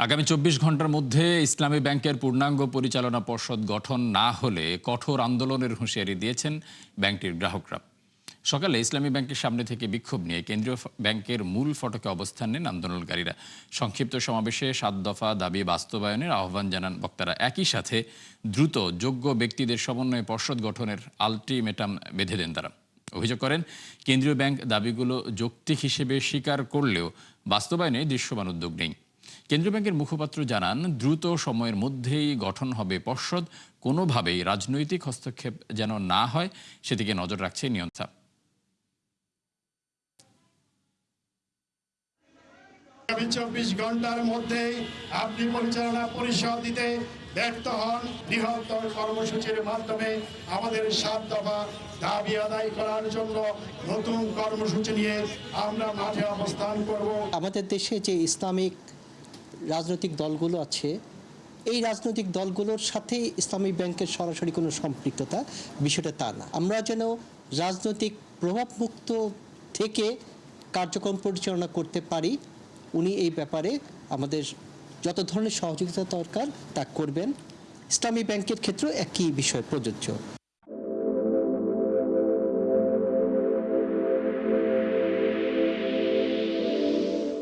আগামী ২৪ ঘন্টার মধ্যে ইসলামী ব্যাংকের পূর্ণাঙ্গ পরিচালনা পর্ষদ গঠন না হলে কঠোর আন্দোলনের হুঁশিয়ারি দিয়েছেন ব্যাংকটির গ্রাহকরা। সকালে ইসলামী ব্যাংকের সামনে থেকে বিক্ষোভ নিয়ে কেন্দ্রীয় ব্যাংকের মূল ফটকে অবস্থান নেন আন্দোলনকারীরা। সংক্ষিপ্ত সমাবেশে ৭ দফা দাবি বাস্তবায়নের আহ্বান জানান বক্তারা। একই সাথে দ্রুত যোগ্য ব্যক্তিদের সমন্বয়ে পর্ষদ গঠনের আলটিমেটাম বেঁধে দেন তারা। অভিযোগ করেন, কেন্দ্রীয় ব্যাংক দাবিগুলো যৌক্তিক হিসেবে স্বীকার করলেও বাস্তবায়নে দৃশ্যমান উদ্যোগ নেই। কেন্দ্রীয় ব্যাংকের মুখপাত্র জানান, দ্রুত সময়ের মধ্যেই গঠন হবে পর্ষদ, কোনোভাবেই রাজনৈতিক হস্তক্ষেপ যেন না হয় সেদিকে নজর রাখছে নিয়ন্ত্রক। ২৪ ঘন্টার মধ্যেই আপনি পরিচালনা পরিষদ দিতে ব্যর্থ হন, বৃহত্তর কর্মসূচির মাধ্যমে আমাদের ৭ দফা দাবি আদায় করার জন্য নতুন কর্মসূচি নিয়ে আমরা মাঠে অবস্থান করব। আমাদের দেশে যে ইসলামিক রাজনৈতিক দলগুলো আছে, এই রাজনৈতিক দলগুলোর সাথে ইসলামী ব্যাংকের সরাসরি কোনো সম্পৃক্ততা বিষয়টা তা না। আমরা যেন রাজনৈতিক প্রভাবমুক্ত থেকে কার্যক্রম পরিচালনা করতে পারি, উনি এই ব্যাপারে আমাদের যত ধরনের সহযোগিতা দরকার তা করবেন। ইসলামী ব্যাংকের ক্ষেত্রেও একই বিষয় প্রযোজ্য।